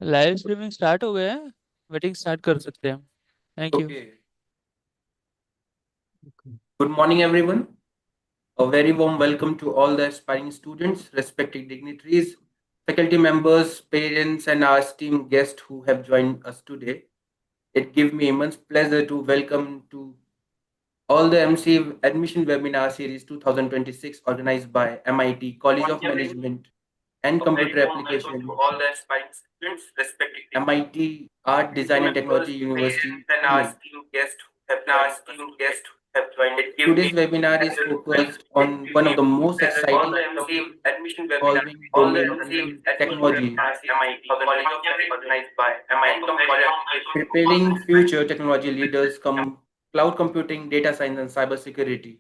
Live streaming start हो गया है। मीटिंग स्टार्ट कर सकते हैं हम। Thank you. Okay. Good morning, everyone. A very warm welcome to all the aspiring students, respected dignitaries, faculty members, parents, and our esteemed guests who have joined us today. It gives me immense pleasure to welcome to all the MC Admission Webinar Series 2026 organized by MIT College of Management and A very Computer warm welcome to Application, all the aspiring students, respectively. MIT Art Faculty Design and Technology members, University, parents, and our Pune. esteemed guests who have joined us today. It gives Today's me webinar is pleasure to welcome. focused It on gives one me of the most pleasure all exciting the topics MC admission webinar, involving all the domain MC and admission technology, webinar, MIT College of Management organized by MIT College of preparing future technology leaders come cloud computing, data science, and cybersecurity.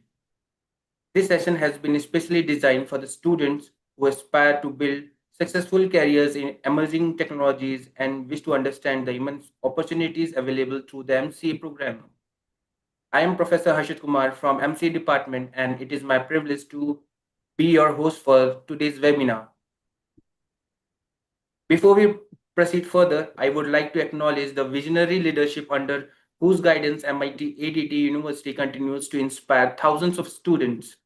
This session has been especially designed for the students who aspire to build successful careers in emerging technologies and wish to understand the immense opportunities available through the MCA program. I am Professor Harshit Kumar from MCA department, and it is my privilege to be your host for today's webinar. Before we proceed further, I would like to acknowledge the visionary leadership under whose guidance MIT ADT University continues to inspire thousands of students.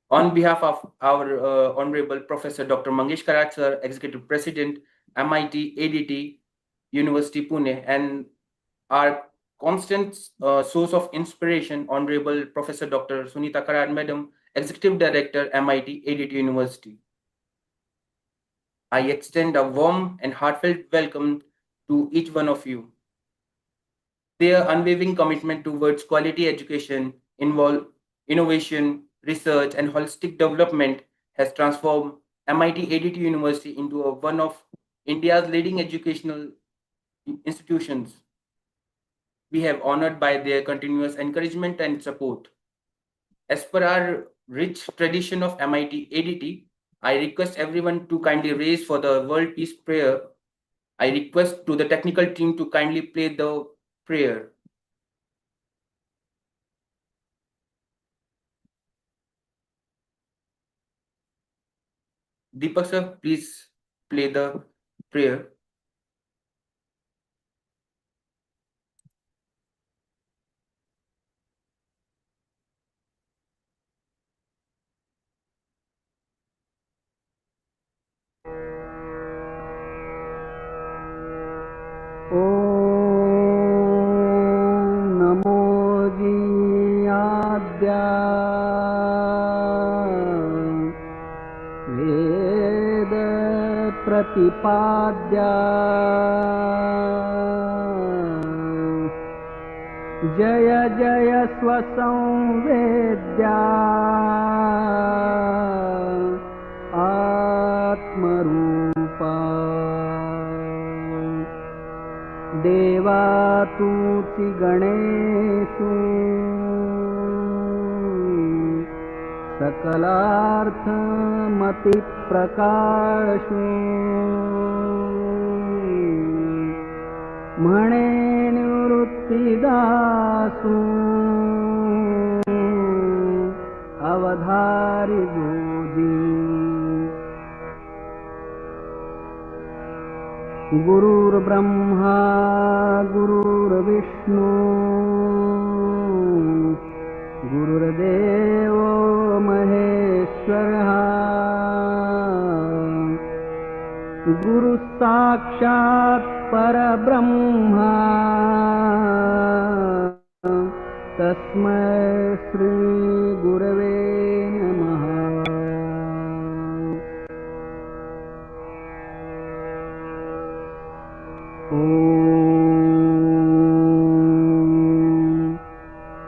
On behalf of our Honorable Professor Dr. Mangesh Karat sir, Executive President, MIT ADT University Pune, and our constant source of inspiration, Honorable Professor Dr. Sunita Karat Madam, Executive Director, MIT ADT University. I extend a warm and heartfelt welcome to each one of you. Their unwavering commitment towards quality education, involve innovation, research, and holistic development has transformed MIT ADT University into one of India's leading educational institutions. We have honored by their continuous encouragement and support. As per our rich tradition of MIT ADT, I request everyone to kindly raise for the World Peace Prayer. I request to the technical team to kindly play the prayer. Deepak sir, please play the prayer. नमो जीयाद्या वेद प्रतिपाद्या जय जय स्वसंवेद्या आत्मरूपा देवा तूचि गणेषु सकलार्थमतिप्रकाशु म्हणे निवृत्तिदासु अवधारि goji गुरुर्ब्रह्मा गुरुर्विष्णु गुरुर्देवो महेश्वरः गुरुः साक्षात् परब्रह्मा तस्मै श्री गुरवे नमः।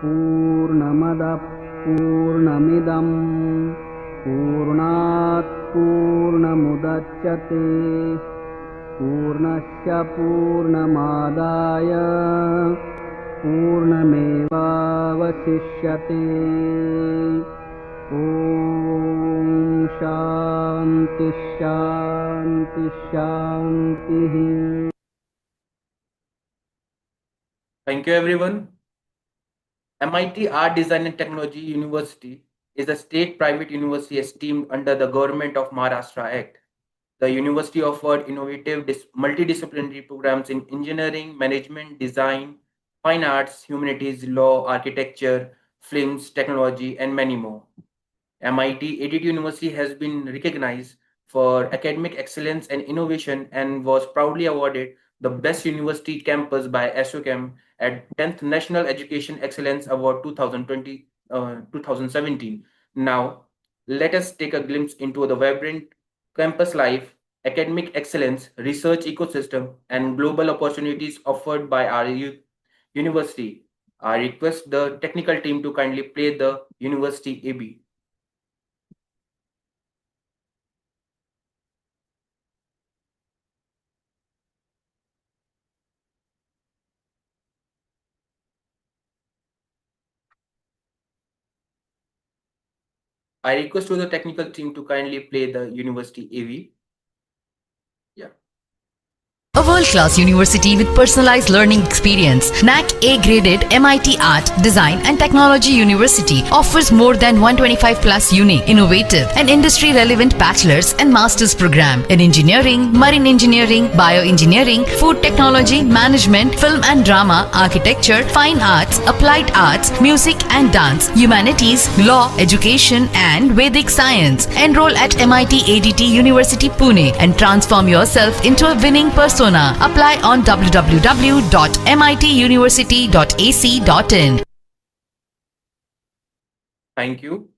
पूर्णमदः पूर्णमिदं पूर्णात् पूर्णमुदच्यते पूर्णस्य पूर्णमादाय पूर्णमेवावशिष्यते। ॐ शान्ति शान्ति शान्तिः। Thank you, everyone. MIT Art Design and Technology University is a state private university esteemed under the Government of Maharashtra Act. The university offered innovative multidisciplinary programs in engineering, management, design, fine arts, humanities, law, architecture, films, technology, and many more. MIT ADT University has been recognized for academic excellence and innovation and was proudly awarded the Best University Campus by ASSOCHAM at 10th National Education Excellence Award 2017. Now, let us take a glimpse into the vibrant campus life, academic excellence, research ecosystem, and global opportunities offered by our university. I request the technical team to kindly play the University AB. I request to the technical team to kindly play the University AV. A world-class university with personalized learning experience, NAC A-graded MIT Art, Design and Technology University offers more than 125 plus unique, innovative and industry-relevant bachelor's and master's program in engineering, marine engineering, bioengineering, food technology, management, film and drama, architecture, fine arts, applied arts, music and dance, humanities, law, education and Vedic science. Enroll at MIT ADT University Pune and transform yourself into a winning persona. Apply on www.mituniversity.ac.in. Thank you.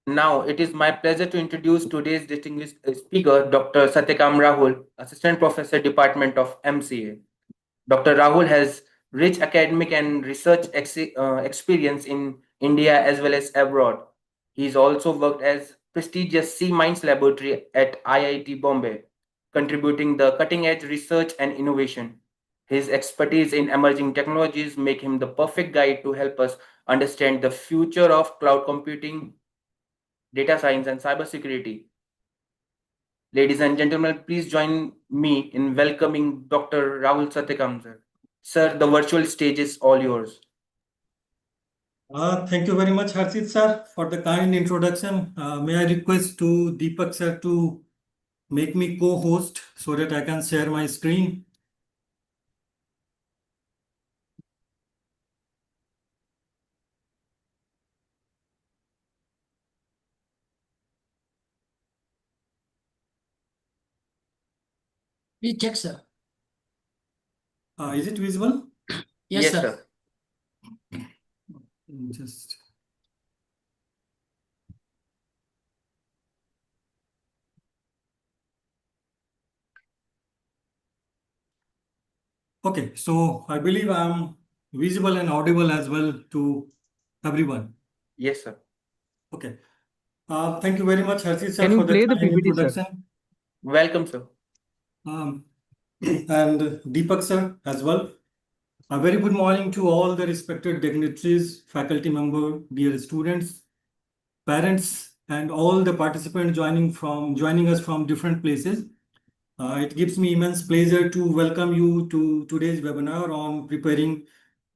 Now, it is my pleasure to introduce today's distinguished speaker, Dr. Satyakam Rahul, Assistant Professor, Department of MCA. Dr. Rahul has rich academic and research experience in India as well as abroad. He's also worked as prestigious C Minds Laboratory at IIT Bombay, contributing the cutting-edge research and innovation. His expertise in emerging technologies make him the perfect guide to help us understand the future of cloud computing, data science, and cybersecurity. Ladies and gentlemen, please join me in welcoming Dr. Rahul Satyakam, sir. Sir, the virtual stage is all yours. Thank you very much, Harshit sir, for the kind introduction. May I request to Deepak sir to make me co-host so that I can share my screen. Please check, sir. Is it visible? Yes, sir. Just okay, so I believe I'm visible and audible as well to everyone. Yes, sir. Okay. Thank you very much, Harshit sir, Can you for the play the kind PPT, sir? introduction. Welcome, sir. And Deepak sir as well. A very good morning to all the respected dignitaries, faculty member, dear students, parents, and all the participants joining us from different places. It gives me immense pleasure to welcome you to today's webinar on preparing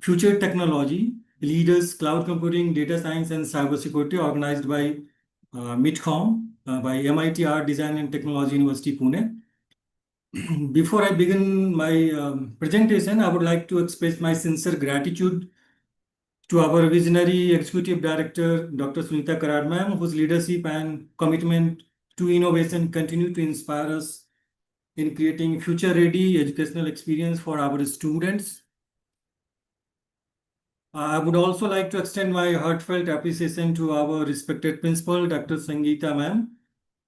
future technology leaders, cloud computing, data science, and cybersecurity, organized by MITCOM, by MIT Art, Design and Technology University, Pune. Before I begin my presentation, I would like to express my sincere gratitude to our visionary Executive Director, Dr. Sunita Karad ma'am, whose leadership and commitment to innovation continue to inspire us in creating future-ready educational experience for our students. I would also like to extend my heartfelt appreciation to our respected principal, Dr. Sangeeta ma'am,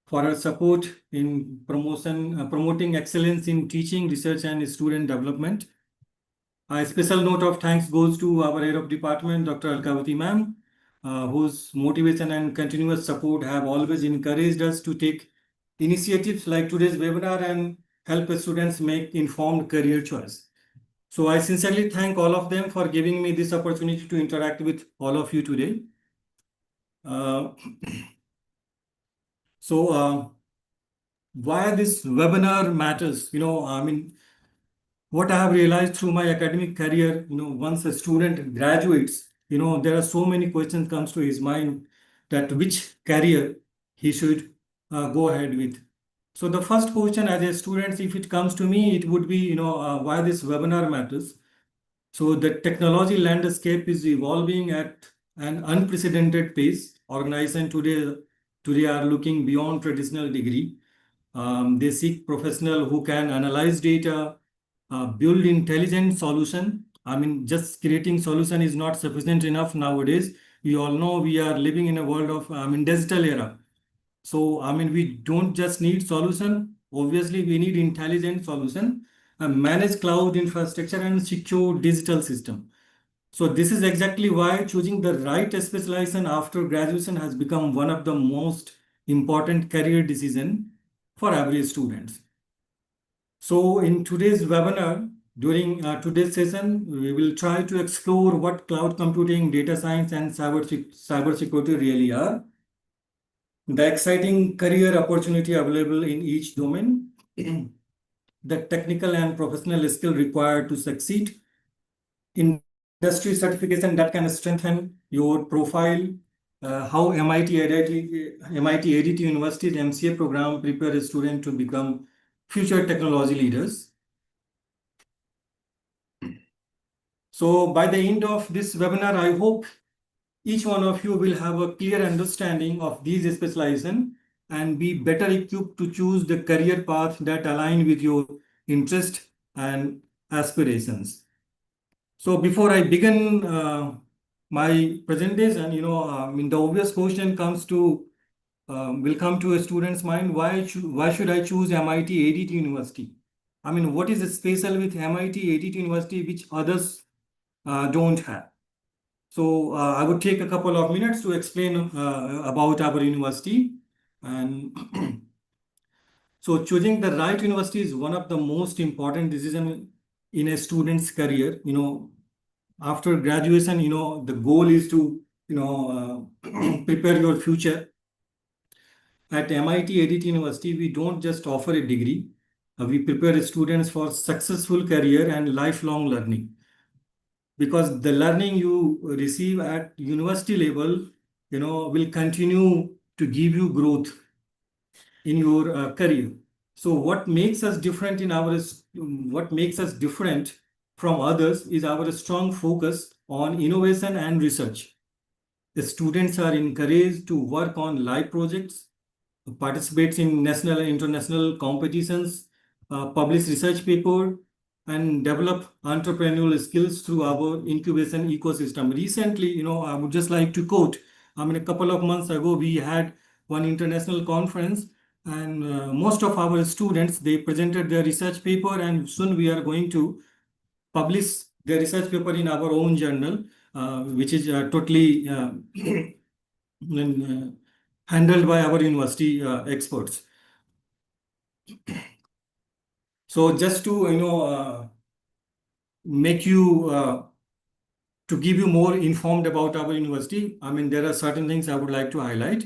for her support in promoting excellence in teaching, research, and student development. A special note of thanks goes to our head of department, Dr. Alkavati ma'am, whose motivation and continuous support have always encouraged us to take initiatives like today's webinar and help students make informed career choice. So I sincerely thank all of them for giving me this opportunity to interact with all of you today. Why this webinar matters, I mean, what I have realized through my academic career, once a student graduates, there are so many questions comes to his mind that which career he should go ahead with. So the first question as a student, if it comes to me, it would be, why this webinar matters. So the technology landscape is evolving at an unprecedented pace. Organizations today are looking beyond traditional degree. They seek professionals who can analyze data, build intelligent solution. I mean, just creating solution is not sufficient enough nowadays. We all know we are living in a world of, digital era. So, we don't just need solution. Obviously, we need intelligent solution, manage cloud infrastructure and secure digital system. So this is exactly why choosing the right specialization after graduation has become one of the most important career decision for every student. So in today's webinar, during today's session, we will try to explore what cloud computing, data science, and cybersecurity really are, the exciting career opportunity available in each domain, the technical and professional skill required to succeed, industry certification that can strengthen your profile, how MIT ADT University's MCA program prepare students to become future technology leaders. So by the end of this webinar, I hope each one of you will have a clear understanding of these specializations and be better equipped to choose the career path that align with your interest and aspirations. So before I begin my presentation, the obvious question will come to a student's mind: why should I choose MIT ADT University? I mean, what is special with MIT ADT University which others don't have? So I would take a couple of minutes to explain about our university. And so choosing the right university is one of the most important decisions in a student's career. After graduation, the goal is to, prepare your future. At MIT ADT University, we don't just offer a degree. We prepare students for successful career and lifelong learning. Because the learning you receive at university level, will continue to give you growth in your career. So what makes us different from others is our strong focus on innovation and research. The students are encouraged to work on live projects, participate in national and international competitions, publish research paper, and develop entrepreneurial skills through our incubation ecosystem. Recently, I would just like to quote, a couple of months ago, we had one international conference, and most of our students, they presented their research paper, and soon we are going to publish their research paper in our own journal, which is totally handled by our university experts. So just to make you to give you more informed about our university, there are certain things I would like to highlight.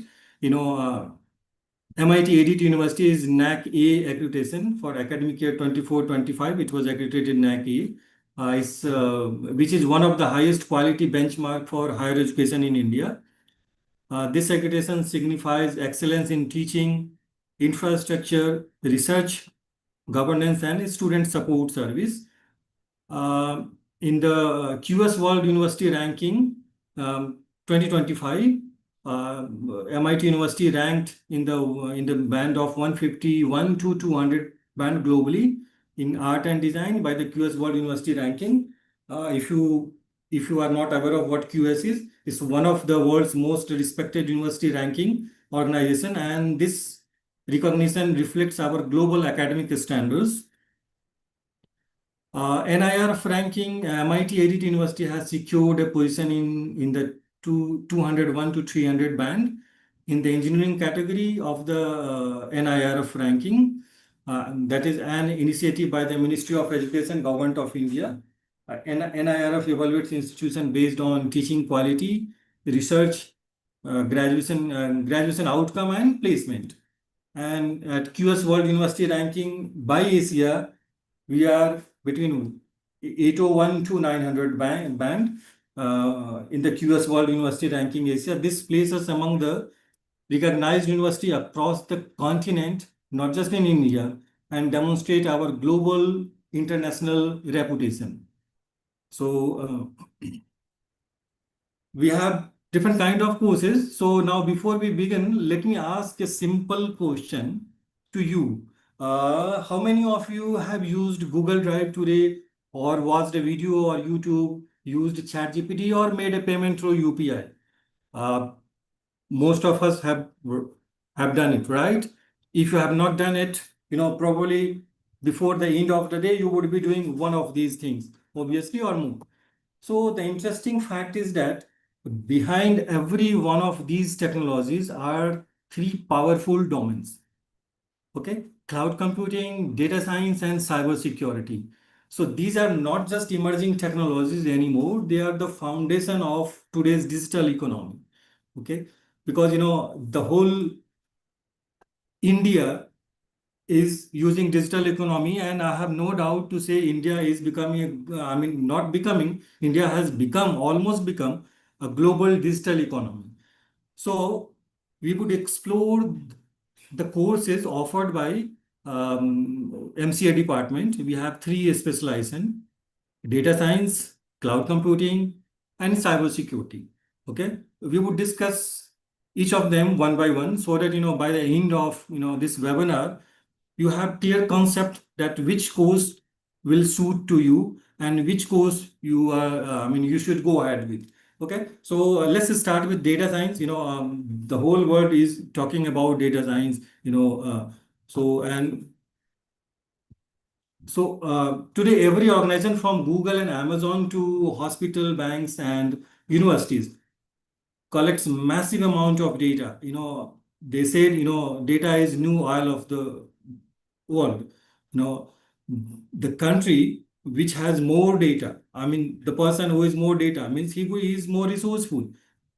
MIT ADT University is NAC A accreditation for academic year 24-25. It was accredited NAC A, which is one of the highest quality benchmark for higher education in India. This accreditation signifies excellence in teaching, infrastructure, research, governance, and student support service. In the QS World University Ranking 2025, MIT University ranked in the band of 151 to 200 band globally in art and design by the QS World University Ranking. If you are not aware of what QS is, it's one of the world's most respected university ranking organization, and this recognition reflects our global academic standards. NIRF ranking, MIT ADT University has secured a position in the 201 to 300 band in the engineering category of the NIRF ranking. That is an initiative by the Ministry of Education, Government of India. NIRF evaluates institutions based on teaching quality, research, graduation outcome, and placement. And at QS World University Ranking by Asia, we are between 801 to 900 band in the QS World University Ranking Asia. This places us among the recognized university across the continent not just in India, and demonstrate our global international reputation. So we have different kind of courses. So now before we begin, let me ask a simple question to you. How many of you have used Google Drive today, or watched a video or YouTube, used ChatGPT, or made a payment through UPI? Most of us have done it, right? If you have not done it, probably before the end of the day, you would be doing one of these things, obviously, or more. So the interesting fact is that behind every one of these technologies are three powerful domains. Okay, cloud computing, data science, and cybersecurity. So these are not just emerging technologies anymore, they are the foundation of today's digital economy. Okay, because the whole India is using digital economy, and I have no doubt to say India is becoming, I mean, not becoming, India has become, almost become a global digital economy. So we would explore the courses offered by MCA department. We have three specialization: data science, cloud computing, and cybersecurity. Okay, we would discuss each of them one by one, so that by the end of this webinar, you have clear concept that which course will suit to you and which course you are you should go ahead with. Okay, so let's start with data science. The whole world is talking about data science. Today every organization from Google and Amazon to hospital, banks, and universities collects massive amount of data. They said data is new oil of the world. The country which has more data, the person who is more data means he is more resourceful.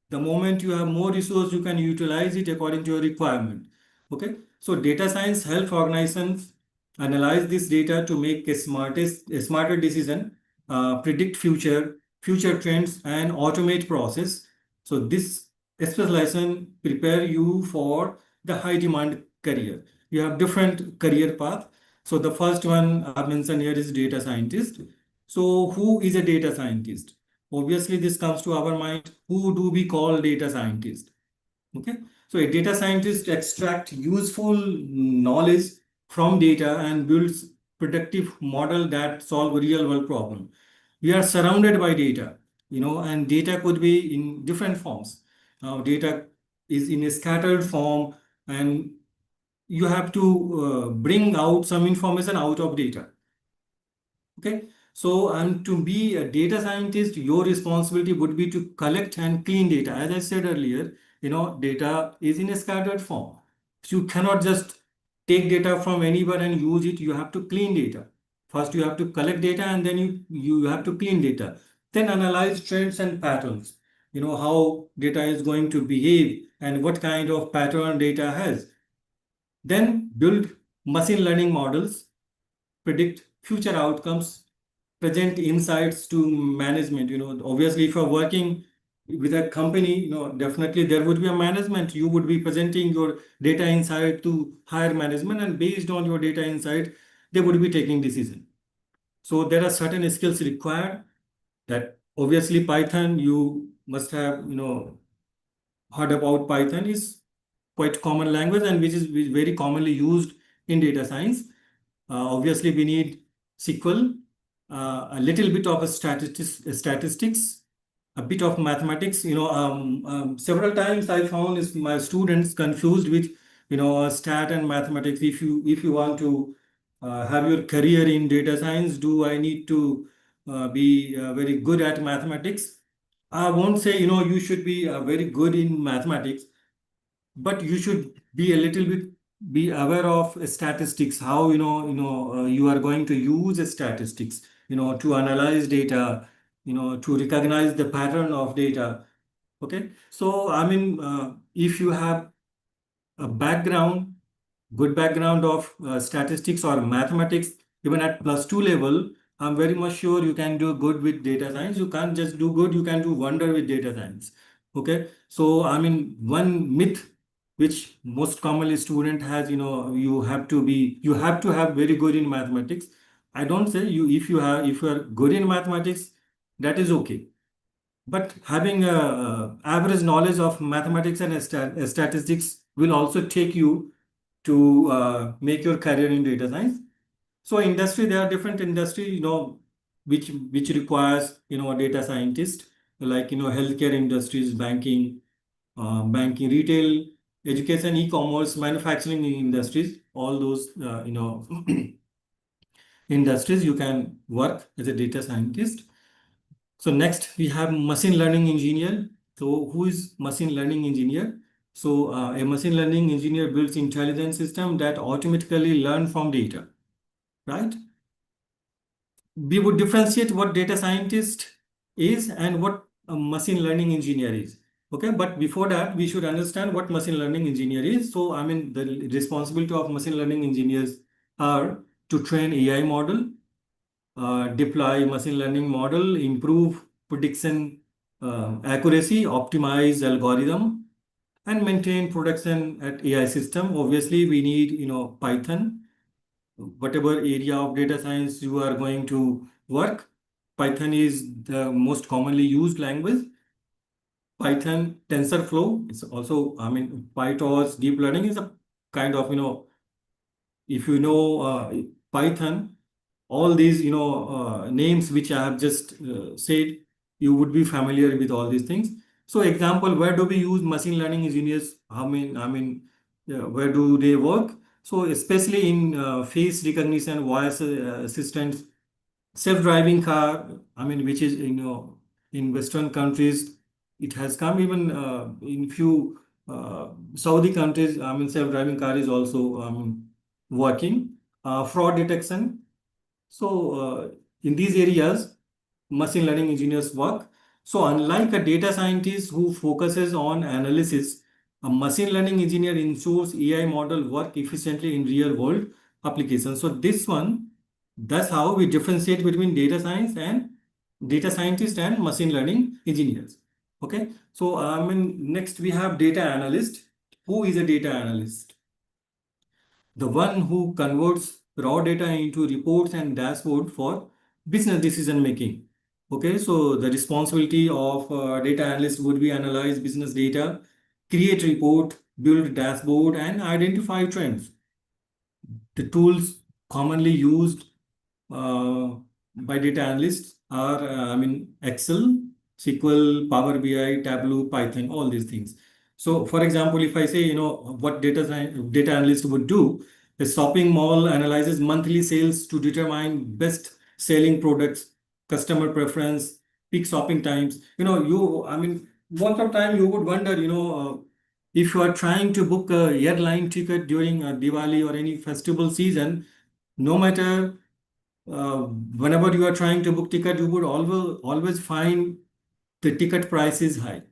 The moment you have more resource, you can utilize it according to your requirement. Okay, so data science helps organizations analyze this data to make a smarter decision, predict future trends, and automate process. So this specialization prepare you for the high demand career. You have different career path. So the first one I mentioned here is data scientist. So who is a data scientist? Obviously, this comes to our mind. Who do we call data scientist? Okay, so a data scientist extracts useful knowledge from data and builds predictive model that solve real world problem. We are surrounded by data, and data could be in different forms. Now, data is in a scattered form, and you have to bring out some information out of data. Okay, so and to be a data scientist, your responsibility would be to collect and clean data. As I said earlier, data is in a scattered form. So you cannot just take data from anyone and use it. You have to clean data. First, you have to collect data, and then you have to clean data. Then analyze trends and patterns. How data is going to behave and what kind of pattern data has. Then build machine learning models, predict future outcomes, present insights to management. Obviously, if you're working with a company, definitely there would be a management. You would be presenting your data insight to higher management, and based on your data insight, they would be taking decision. So there are certain skills required. That obviously Python, you must have heard about. Python is quite common language and which is very commonly used in data science. Obviously, we need SQL, a little bit of statistics, a bit of mathematics. Several times I found my students confused with stat and mathematics. If you want to have your career in data science, do I need to be very good at mathematics? I won't say you should be very good in mathematics, but you should be a little bit be aware of statistics, how you are going to use statistics to analyze data, to recognize the pattern of data. Okay, so if you have a good background of statistics or mathematics, even at +2 level, I'm very much sure you can do good with data science. You can't just do good, you can do wonder with data science. Okay, so one myth which most commonly student has, you have to have very good in mathematics. I don't say if you are good in mathematics, that is okay. But having a average knowledge of mathematics and statistics will also take you to make your career in data science. So industry, there are different industry, which requires, a data scientist, like, healthcare industries, banking, retail, education, e-commerce, manufacturing industries, all those, industries you can work as a data scientist. So next we have machine learning engineer. So who is machine learning engineer? So a machine learning engineer builds intelligent system that automatically learn from data, right? We would differentiate what data scientist is and what a machine learning engineer is. Okay, but before that, we should understand what machine learning engineer is. So, I mean, the responsibility of machine learning engineers are to train AI model, deploy machine learning model, improve prediction accuracy, optimize algorithm, and maintain production at AI system. Obviously, we need, Python. Whatever area of data science you are going to work, Python is the most commonly used language. Python, TensorFlow is also, I mean, PyTorch, deep learning is a kind of, if you know Python, all these, names which I have just said, you would be familiar with all these things. So example, where do we use machine learning engineers? Where do they work? So especially in face recognition, voice assistants, self-driving car, I mean, which is, in Western countries, it has come even in few Saudi countries, I mean, self-driving car is also working. Fraud detection. So in these areas, machine learning engineers work. So unlike a data scientist who focuses on analysis, a machine learning engineer ensures AI model work efficiently in real world applications. So that's how we differentiate between data scientist and machine learning engineers. Okay. So next we have data analyst. Who is a data analyst? The one who converts raw data into reports and dashboard for business decision making. Okay, so the responsibility of data analyst would be analyze business data, create report, build dashboard, and identify trends. The tools commonly used by data analysts are, Excel, SQL, Power BI, Tableau, Python, all these things. So, for example, if I say, what data analyst would do, the shopping mall analyzes monthly sales to determine best selling products, customer preference, peak shopping times. Most of the time you would wonder, if you are trying to book a airline ticket during Diwali or any festival season, no matter whenever you are trying to book ticket, you would always find the ticket price is high.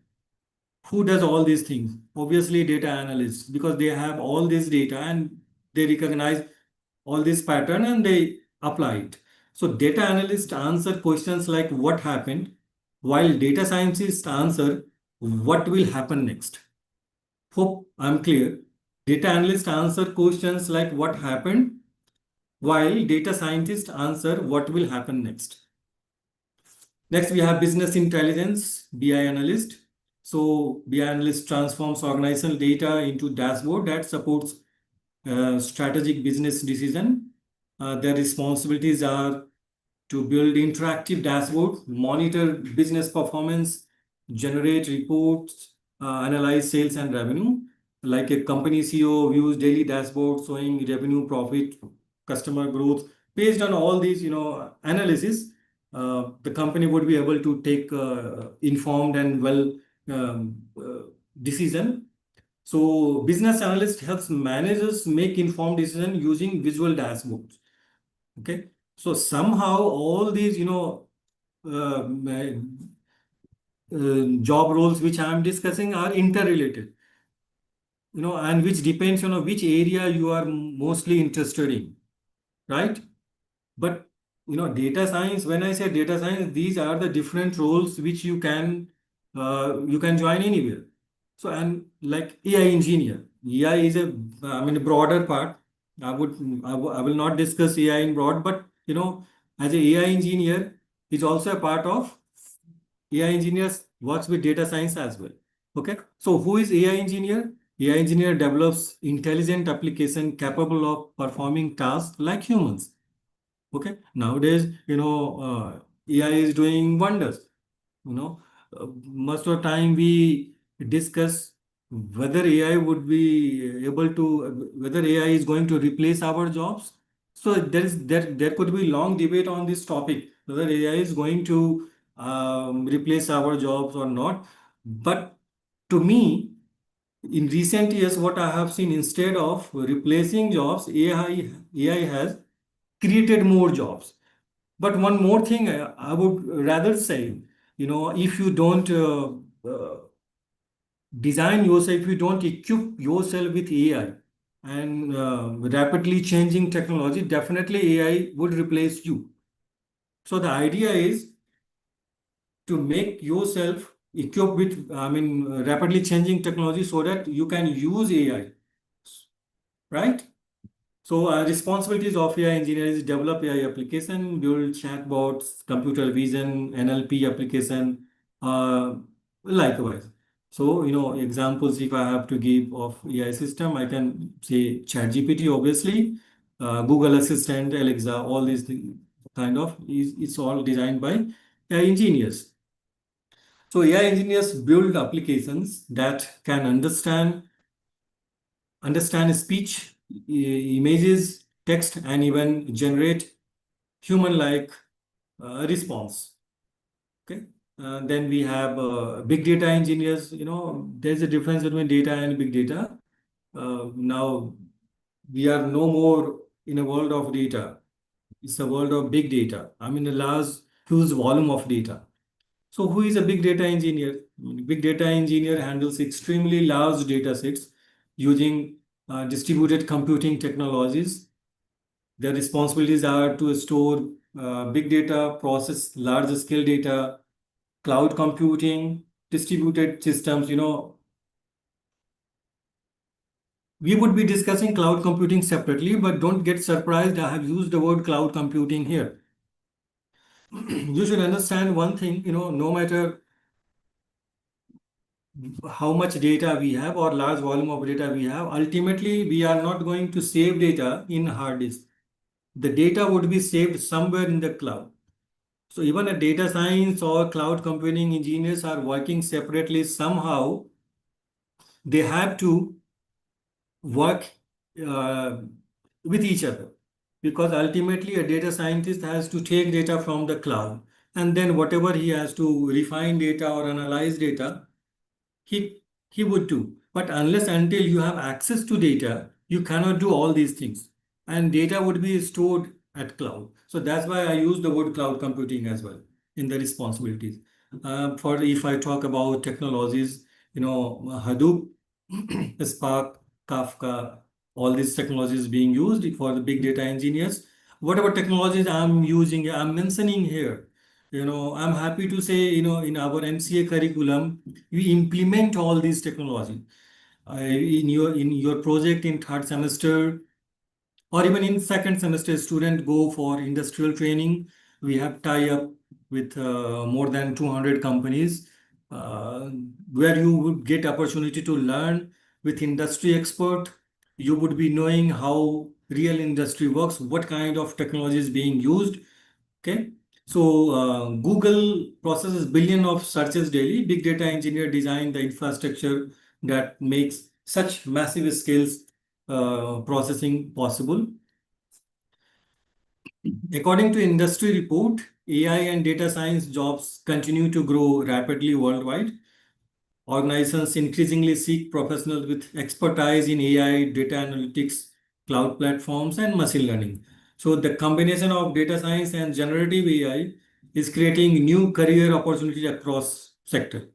Who does all these things? Obviously, data analysts, because they have all this data and they recognize all this pattern and they apply it. So data analysts answer questions like what happened, while data scientists answer what will happen next. Hope I'm clear. Data analysts answer questions like what happened, while data scientists answer what will happen next. Next, we have business intelligence, BI analyst. So BI analyst transforms organizational data into dashboard that supports strategic business decision. Their responsibilities are to build interactive dashboards, monitor business performance, generate reports, analyze sales and revenue. Like a company CEO views daily dashboard showing revenue, profit, customer growth. Based on all these, analysis, the company would be able to take informed and well decision. So business analyst helps managers make informed decision using visual dashboards. Okay. So somehow all these, job roles which I am discussing are interrelated, and which depends on which area you are mostly interested in, right? But data science, when I say data science, these are the different roles which you can join anywhere. So, and like AI engineer, AI is a, a broader part. I will not discuss AI in broad, but as a AI engineer, is also a part of AI engineers works with data science as well. Okay, so who is AI engineer? AI engineer develops intelligent application capable of performing tasks like humans. Okay, nowadays, AI is doing wonders. Most of the time we discuss whether AI would be able to, whether AI is going to replace our jobs. So there could be long debate on this topic, whether AI is going to replace our jobs or not. But to me, in recent years, what I have seen, instead of replacing jobs, AI has created more jobs. But one more thing I would rather say, if you don't design yourself, if you don't equip yourself with AI and rapidly changing technology, definitely AI would replace you. So the idea is to make yourself equipped with, rapidly changing technology so that you can use AI, right? So responsibilities of AI engineers develop AI application, build chatbots, computer vision, NLP application, likewise. So, examples if I have to give of AI system, I can say ChatGPT, obviously, Google Assistant, Alexa, all these things kind of it's all designed by AI engineers. So AI engineers build applications that can understand speech, images, text, and even generate human-like response. Okay. Then we have big data engineers. There's a difference between data and big data. Now we are no more in a world of data. It's a world of big data. A large, huge volume of data. So who is a big data engineer? Big data engineer handles extremely large data sets using distributed computing technologies. Their responsibilities are to store big data, process large scale data, cloud computing, distributed systems. We would be discussing cloud computing separately, but don't get surprised. I have used the word cloud computing here. You should understand one thing, no matter how much data we have or large volume of data we have, ultimately we are not going to save data in hard disk. The data would be saved somewhere in the cloud. So even a data science or cloud computing engineers are working separately somehow. They have to work with each other, because ultimately a data scientist has to take data from the cloud, and then whatever he has to refine data or analyze data, he would do. But unless until you have access to data, you cannot do all these things. And data would be stored at cloud. So that's why I use the word cloud computing as well in the responsibilities. For if I talk about technologies, Hadoop, Spark, Kafka, all these technologies being used for the big data engineers. Whatever technologies I'm using, I'm mentioning here. I'm happy to say, in our MCA curriculum, we implement all these technologies. In your project in third semester, or even in second semester, students go for industrial training. We have tie up with more than 200 companies where you would get opportunity to learn with industry expert. You would be knowing how real industry works, what kind of technology is being used. Okay. So Google processes billion of searches daily. Big data engineer design the infrastructure that makes such massive scales processing possible. According to industry report, AI and data science jobs continue to grow rapidly worldwide. Organizations increasingly seek professionals with expertise in AI, data analytics, cloud platforms, and machine learning. So the combination of data science and generative AI is creating new career opportunities across sector.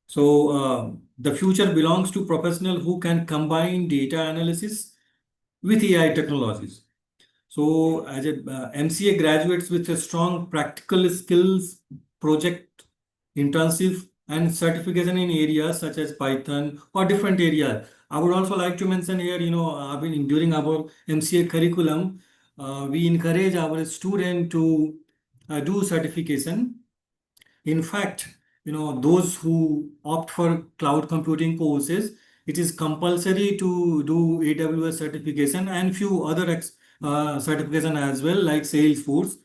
So the future belongs to professionals who can combine data analysis with AI technologies. So as a MCA graduates with a strong practical skills, project intensive and certification in areas such as Python or different areas. I would also like to mention here, during our MCA curriculum, we encourage our student to do certification. In fact, those who opt for cloud computing courses, it is compulsory to do AWS certification and few other certification as well, like Salesforce,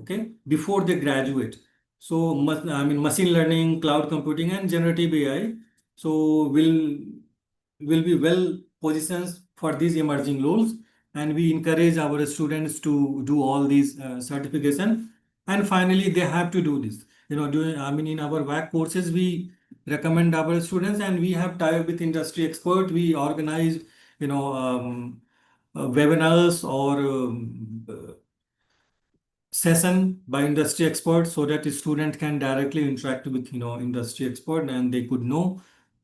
okay, before they graduate. So, machine learning, cloud computing, and generative AI. So, will be well positioned for these emerging roles, and we encourage our students to do all these certification. And finally, they have to do this. In our WAC courses, we recommend our students, and we have tied with industry expert. We organize, webinars or session by industry experts so that the student can directly interact with industry expert, and they could know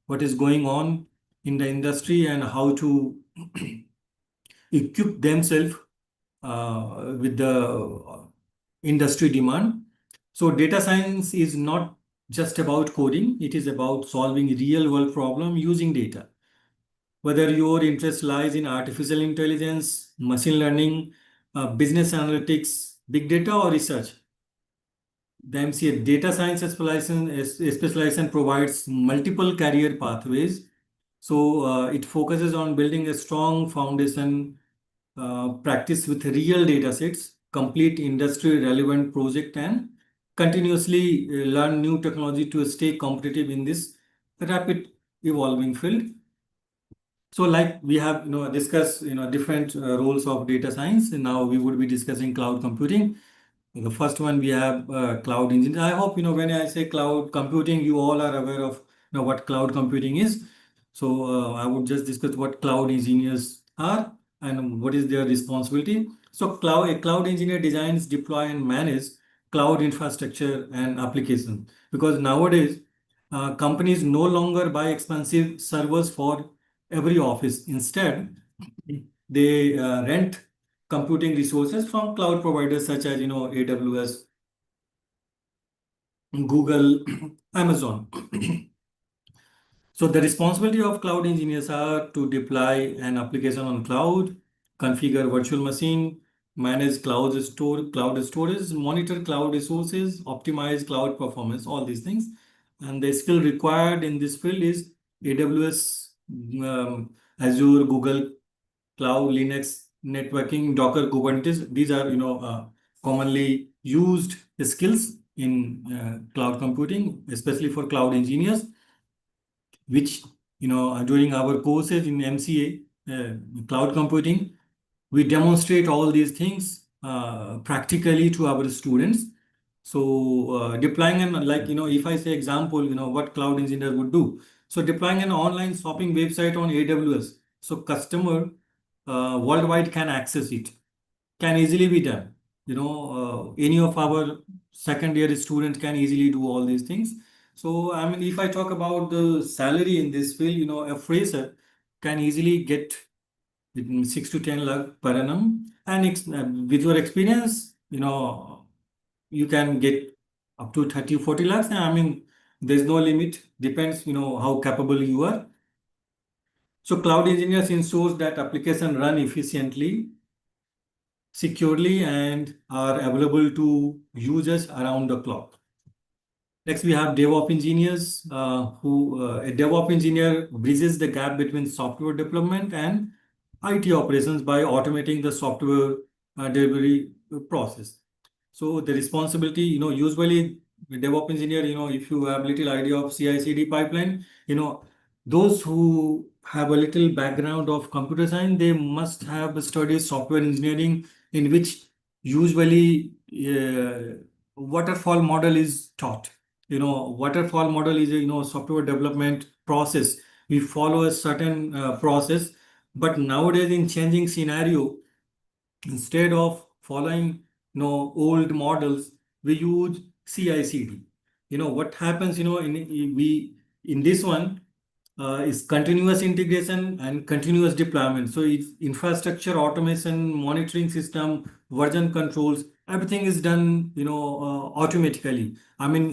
what is going on in the industry and how to equip themselves with the industry demand. So data science is not just about coding, it is about solving real world problem using data. Whether your interest lies in artificial intelligence, machine learning, business analytics, big data, or research, the MCA data science specialization provides multiple career pathways. So it focuses on building a strong foundation, practice with real data sets, complete industry relevant project, and continuously learn new technology to stay competitive in this rapid evolving field. So like we have discussed different roles of data science, and now we would be discussing cloud computing. The first one we have cloud engineer. I hope when I say cloud computing, you all are aware of what cloud computing is. So I would just discuss what cloud engineers are and what is their responsibility. So a cloud engineer designs, deploy, and manage cloud infrastructure and application. Because nowadays companies no longer buy expensive servers for every office. Instead, they rent computing resources from cloud providers such as AWS, Google, Amazon. So the responsibility of cloud engineers are to deploy an application on cloud, configure virtual machine, manage cloud storage, monitor cloud resources, optimize cloud performance, all these things. And the skill required in this field is AWS, Azure, Google Cloud, Linux, networking, Docker, Kubernetes. These are commonly used skills in cloud computing, especially for cloud engineers, which during our courses in MCA cloud computing, we demonstrate all these things practically to our students. So deploying if I say example, what cloud engineer would do. So deploying an online shopping website on AWS, so customer worldwide can access it, can easily be done. Any of our second year students can easily do all these things. So if I talk about the salary in this field, a fresher can easily get between 6 to 10 lakh per annum, and with your experience, you can get up to 30-40 lakhs. There's no limit, depends how capable you are. So cloud engineers ensures that applications run efficiently, securely, and are available to users around the clock. Next, we have DevOps engineers, a DevOps engineer bridges the gap between software development and IT operations by automating the software delivery process. So the responsibility, usually the DevOps engineer, if you have little idea of CI/CD pipeline, those who have a little background of computer science, they must have studied software engineering, in which usually waterfall model is taught. Waterfall model is a software development process. We follow a certain process, but nowadays in changing scenario, instead of following old models, we use CI/CD. What happens in this one is continuous integration and continuous deployment. So it's infrastructure, automation, monitoring system, version controls, everything is done automatically.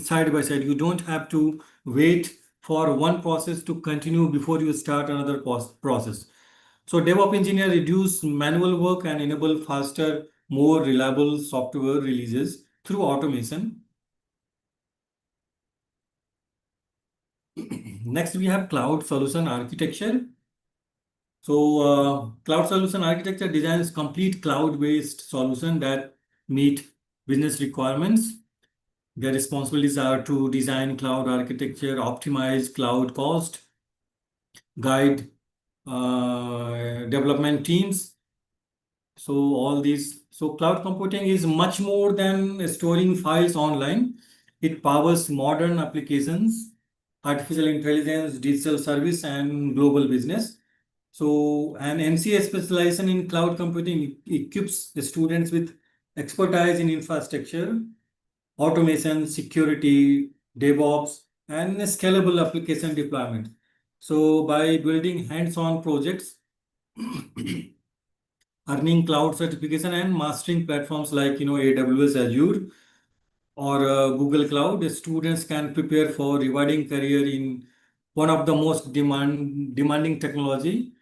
Side by side. You don't have to wait for one process to continue before you start another process. So DevOps engineer reduce manual work and enable faster, more reliable software releases through automation. Next, we have cloud solution architecture. So cloud solution architecture designs complete cloud-based solution that meet business requirements. Their responsibilities are to design cloud architecture, optimize cloud cost, guide development teams. So all these, so cloud computing is much more than storing files online. It powers modern applications, artificial intelligence, digital service, and global business. So an MCA specialization in cloud computing equips the students with expertise in infrastructure, automation, security, DevOps, and scalable application deployment. So by building hands-on projects, earning cloud certification and mastering platforms like AWS, Azure, or Google Cloud, the students can prepare for rewarding career in one of the most demanding technology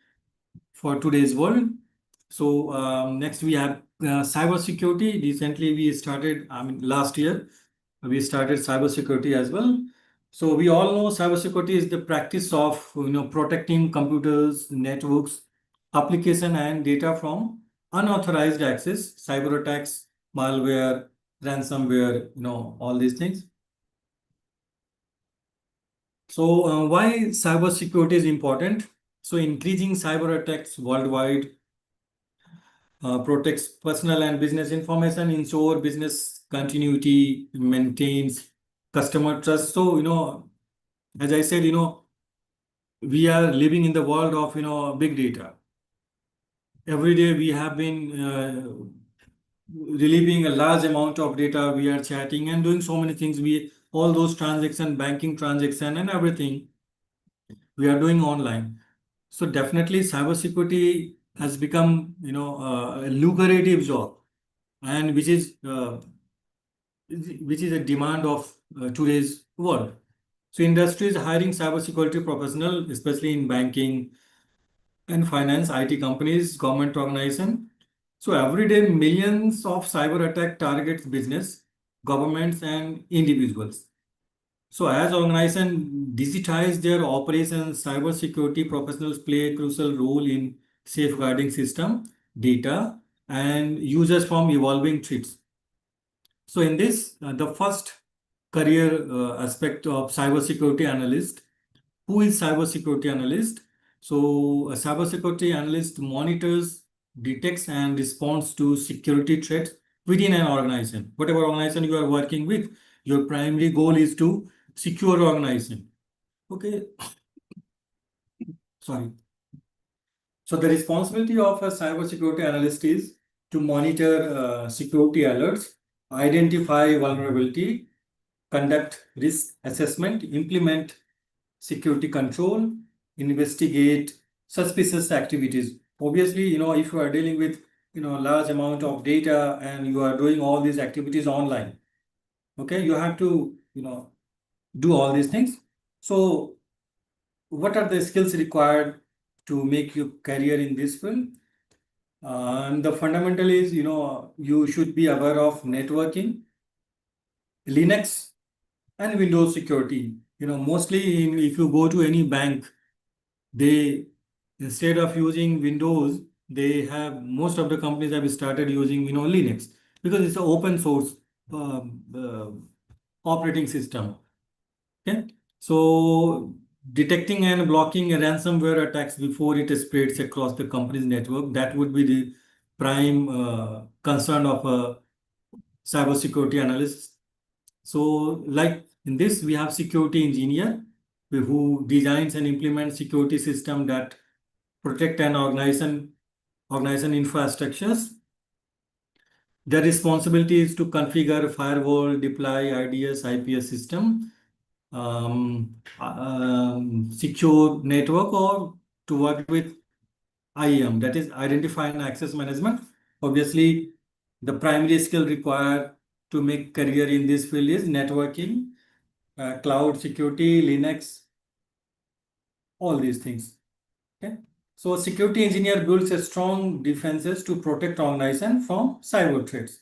for today's world. So next we have cybersecurity. Recently we started, last year, we started cybersecurity as well. So we all know cybersecurity is the practice of protecting computers, networks, application, and data from unauthorized access, cyber attacks, malware, ransomware, all these things. So why cybersecurity is important? So increasing cyber attacks worldwide protects personal and business information, ensure business continuity, maintains customer trust. So, as I said, we are living in the world of, big data. Every day we have been relieving a large amount of data. We are chatting and doing so many things. All those transaction, banking transaction, and everything we are doing online. So definitely cybersecurity has become, a lucrative job, and which is a demand of today's world. So industry is hiring cybersecurity professional, especially in banking and finance, IT companies, government organization. So every day, millions of cyber attack targets business, governments, and individuals. So as organizations digitize their operations, cybersecurity professionals play a crucial role in safeguarding system, data, and users from evolving threats. So in this, the first career aspect of cybersecurity analyst. Who is cybersecurity analyst? So a cybersecurity analyst monitors, detects, and responds to security threats within an organization. Whatever organization you are working with, your primary goal is to secure organization. Okay. Sorry. So the responsibility of a cybersecurity analyst is to monitor security alerts, identify vulnerability, conduct risk assessment, implement security control, investigate suspicious activities. Obviously, if you are dealing with large amount of data and you are doing all these activities online, okay, you have to do all these things. So what are the skills required to make your career in this field? And the fundamental is you should be aware of networking, Linux, and Windows security. Mostly if you go to any bank, they, instead of using Windows, they have, most of the companies have started using Linux, because it's an open source operating system. Okay, so detecting and blocking ransomware attacks before it spreads across the company's network, that would be the prime concern of a cybersecurity analyst. So like in this, we have security engineer who designs and implements security system that protect an organization infrastructures. Their responsibility is to configure firewall, deploy IDS, IPS system, secure network, or to work with IAM, that is Identify and Access Management. Obviously, the primary skill required to make career in this field is networking, cloud security, Linux, all these things. Okay. So security engineer builds a strong defenses to protect organization from cyber threats.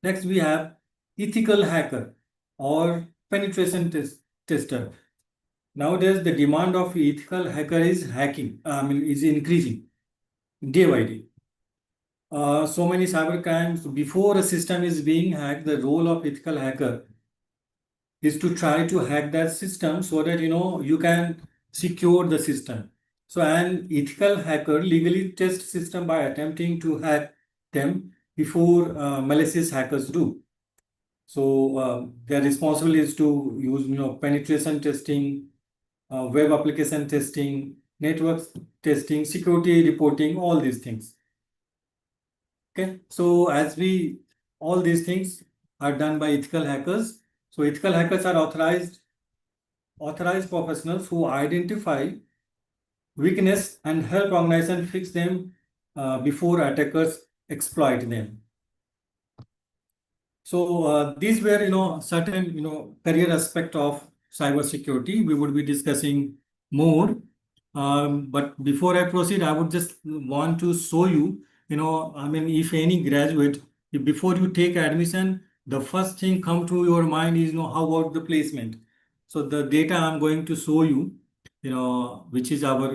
Next, we have ethical hacker or penetration tester. Nowadays, the demand of ethical hacker is is increasing day by day. So many cyber crimes. Before a system is being hacked, the role of ethical hacker is to try to hack that system so that you can secure the system. So an ethical hacker legally tests system by attempting to hack them before malicious hackers do. So their responsibility is to use penetration testing, web application testing, network testing, security reporting, all these things. Okay, so all these things are done by ethical hackers. So ethical hackers are authorized professionals who identify weakness and help organizations fix them before attackers exploit them. So these were certain career aspect of cybersecurity. We would be discussing more. But before I proceed, I would just want to show you, if any graduate, before you take admission, the first thing come to your mind is, how about the placement? So the data I'm going to show you, which is our,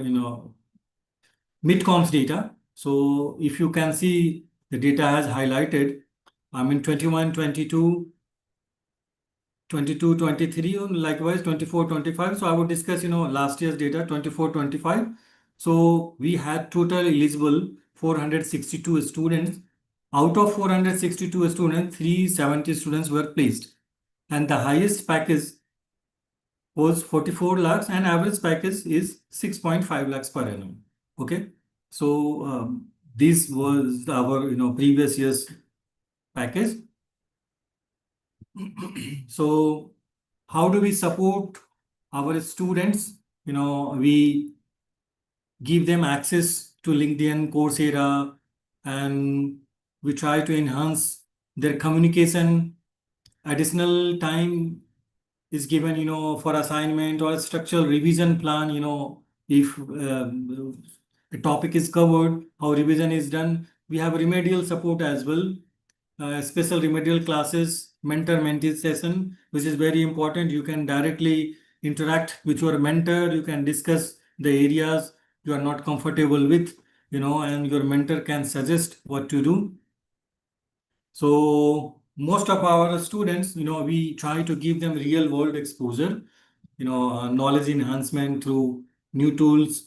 MidComs data. So if you can see, the data has highlighted, 21, 22, 22, 23, and likewise 24, 25. So I would discuss, last year's data, 24, 25. So we had total eligible 462 students. Out of 462 students, 370 students were placed. And the highest package was 44 lakhs and average package is 6.5 lakhs per annum. Okay. So this was our, previous year's package. So how do we support our students? We give them access to LinkedIn, Coursera, and we try to enhance their communication. Additional time is given, for assignment or a structural revision plan, if a topic is covered, how revision is done. We have remedial support as well. Special remedial classes, mentor-mentee session, which is very important. You can directly interact with your mentor. You can discuss the areas you are not comfortable with, and your mentor can suggest what to do. So most of our students, we try to give them real world exposure, knowledge enhancement through new tools,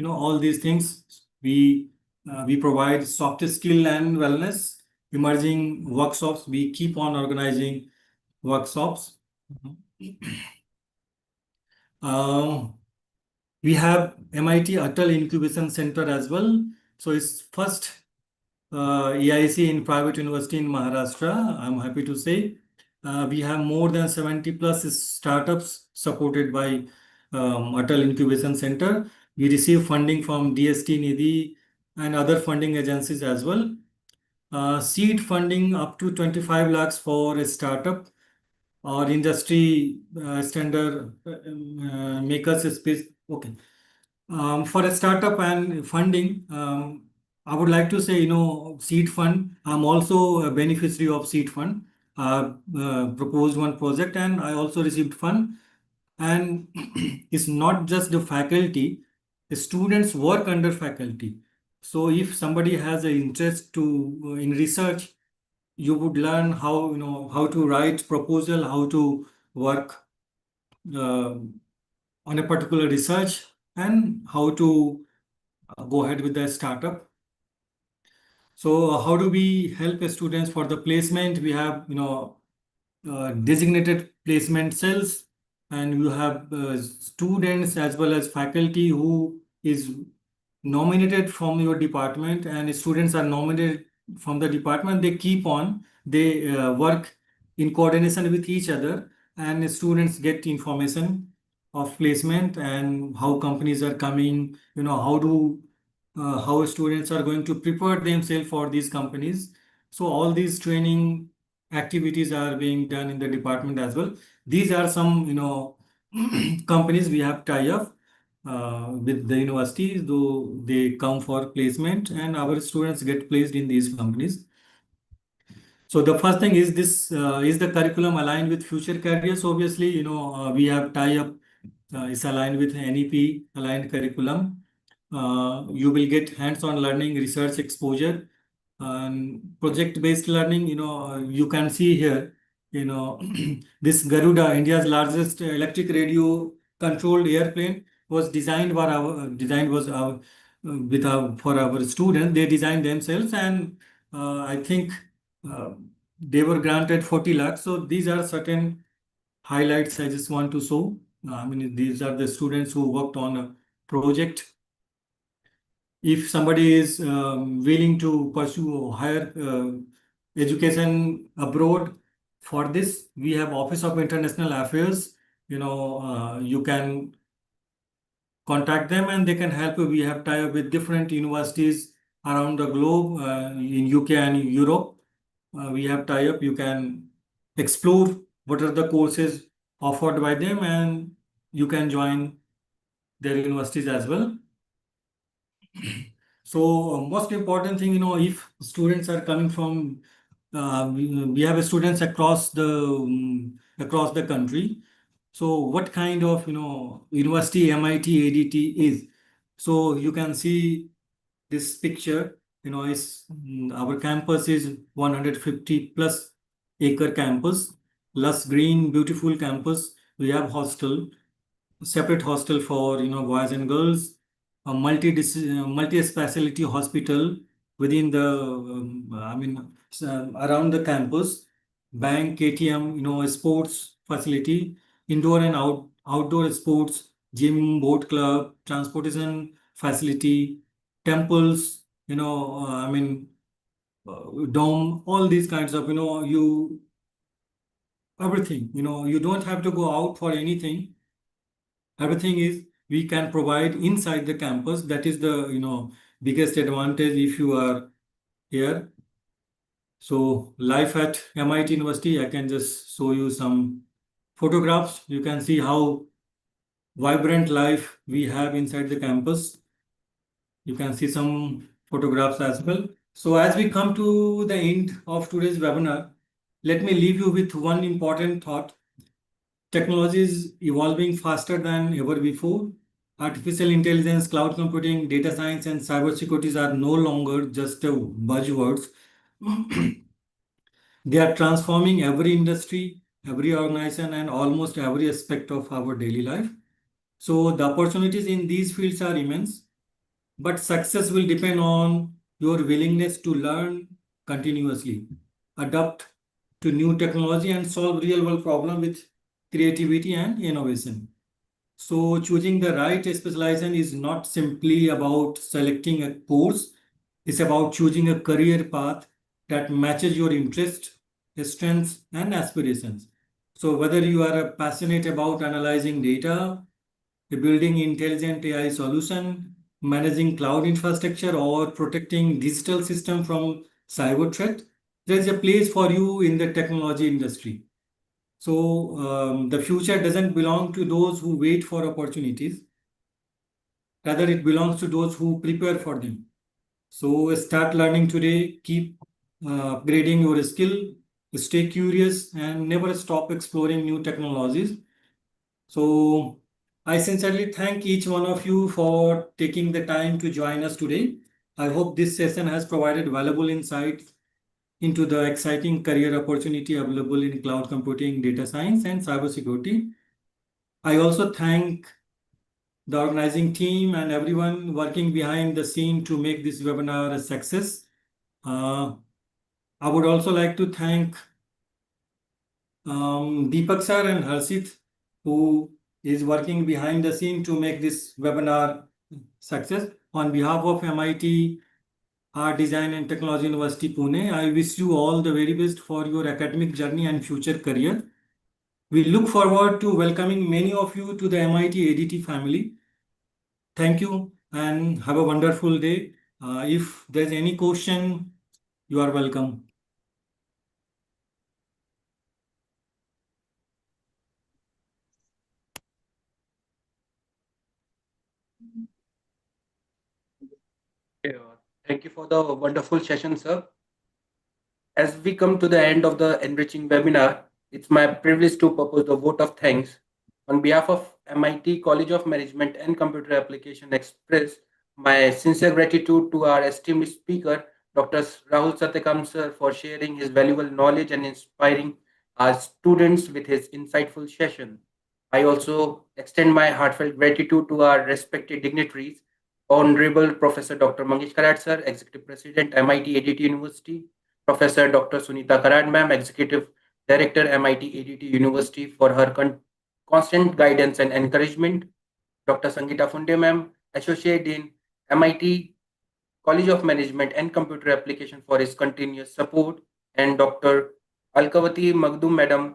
all these things. We provide soft skill and wellness emerging workshops. We keep on organizing workshops. We have MIT Atal Incubation Center as well. So it's first EIC in private university in Maharashtra, I'm happy to say. We have more than 70 plus startups supported by Atal Incubation Center. We receive funding from DST Nidhi and other funding agencies as well. Seed funding up to 25 lakhs for a startup or industry standard makers space. Okay. For a startup and funding, I would like to say, seed fund. I'm also a beneficiary of seed fund. Proposed one project and I also received fund. And it's not just the faculty, the students work under faculty. So if somebody has an interest in research, you would learn how to write proposal, how to work on a particular research, and how to go ahead with the startup. So how do we help students for the placement? We have designated placement cells, and you have students as well as faculty who is nominated from your department, and students are nominated from the department. They work in coordination with each other, and students get information of placement and how companies are coming, how students are going to prepare themselves for these companies. So all these training activities are being done in the department as well. These are some, companies we have tie up with the universities, though they come for placement and our students get placed in these companies. So the first thing is this is the curriculum aligned with future careers. Obviously, we have tie up is aligned with NEP aligned curriculum. You will get hands-on learning, research exposure, and project-based learning. You can see here, this Garuda, India's largest electric radio controlled airplane, was designed for for our students. They designed themselves, and I think they were granted 40 lakhs. So these are certain highlights I just want to show. I mean, these are the students who worked on a project. If somebody is willing to pursue higher education abroad, for this, we have Office of International Affairs. You can contact them and they can help you. We have tie-up with different universities around the globe, in UK and Europe. We have tie-up. You can explore what are the courses offered by them and you can join their universities as well. So most important thing, if students are coming from, we have students across the country. So what kind of, university MIT ADT is? So you can see this picture, our campus is 150 plus acre campus, lush green, beautiful campus. We have separate hostel for, boys and girls, a multi-specialty hospital within the, around the campus, bank, ATM, sports facility, indoor and outdoor sports, gym, boat club, transportation facility, temples, dome, all these kinds of, everything, you don't have to go out for anything. Everything is we can provide inside the campus. That is the, biggest advantage if you are here. So life at MIT University, I can just show you some photographs. You can see how vibrant life we have inside the campus. You can see some photographs as well. So as we come to the end of today's webinar, let me leave you with one important thought. Technology is evolving faster than ever before. Artificial intelligence, cloud computing, data science, and cybersecurity are no longer just buzzwords. They are transforming every industry, every organization, and almost every aspect of our daily life. So the opportunities in these fields are immense, but success will depend on your willingness to learn continuously, adapt to new technology, and solve real-world problems with creativity and innovation. So choosing the right specialization is not simply about selecting a course. It's about choosing a career path that matches your interest, strengths, and aspirations. So whether you are passionate about analyzing data, building intelligent AI solution, managing cloud infrastructure, or protecting digital system from cyber threat, there is a place for you in the technology industry. So the future doesn't belong to those who wait for opportunities. Rather, it belongs to those who prepare for them. So start learning today, keep upgrading your skill, stay curious, and never stop exploring new technologies. So I sincerely thank each one of you for taking the time to join us today. I hope this session has provided valuable insight into the exciting career opportunity available in cloud computing, data science, and cybersecurity. I also thank the organizing team and everyone working behind the scene to make this webinar a success. I would also like to thank Deepak sir and Harshit, who is working behind the scene to make this webinar success. On behalf of MIT Art Design and Technology University Pune, I wish you all the very best for your academic journey and future career. We look forward to welcoming many of you to the MIT ADT family. Thank you and have a wonderful day. If there's any question, you are welcome. Yeah, thank you for the wonderful session, sir. As we come to the end of the enriching webinar, it's my privilege to propose the vote of thanks. On behalf of MIT College of Management and Computer Application Express, my sincere gratitude to our esteemed speaker, Dr. Rahul Satyakam sir, for sharing his valuable knowledge and inspiring our students with his insightful session. I also extend my heartfelt gratitude to our respected dignitaries, Honorable Professor Dr. Mangesh Karat sir, Executive President, MIT ADT University, Professor Dr. Sunita Karad, ma'am, Executive Director, MIT ADT University, for her constant guidance and encouragement. Dr. Sangeeta Funde, ma'am, Associate Dean, MIT College of Management and Computer Application, for his continuous support, and Dr. Alkavati Magdum, madam,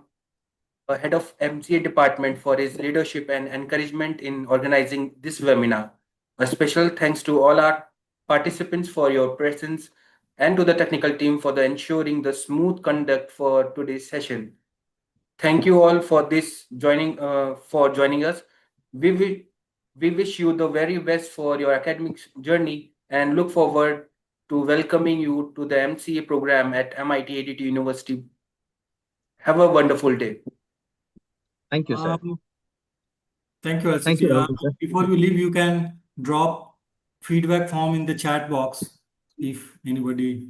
Head of MCA Department, for his leadership and encouragement in organizing this webinar. A special thanks to all our participants for your presence and to the technical team for the ensuring the smooth conduct for today's session. Thank you all for joining us. We will, we wish you the very best for your academic journey and look forward to welcoming you to the MCA program at MIT ADT University. Have a wonderful day. Thank you, sir. Thank you, Thank you, LCC. Rahul, sir. Before you leave, you can drop feedback form in the chat box if anybody.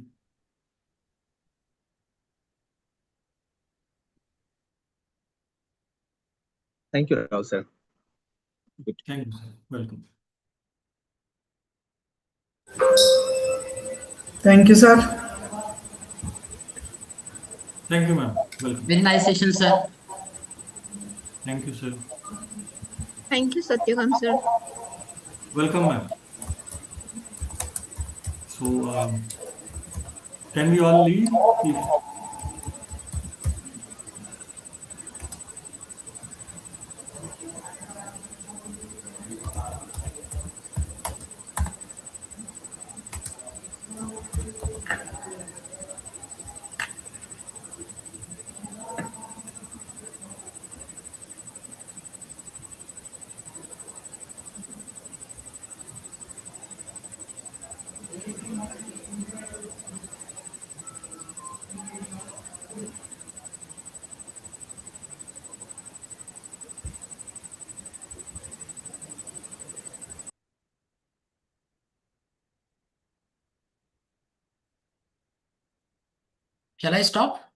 Thank you, Rahul, sir. Thank you, sir. Welcome. Thank you, sir. Thank you, ma'am. Welcome. Very nice session, sir. Thank you, sir. Thank you, Satyakam sir. Welcome, ma'am. So, can we all leave? Shall I stop?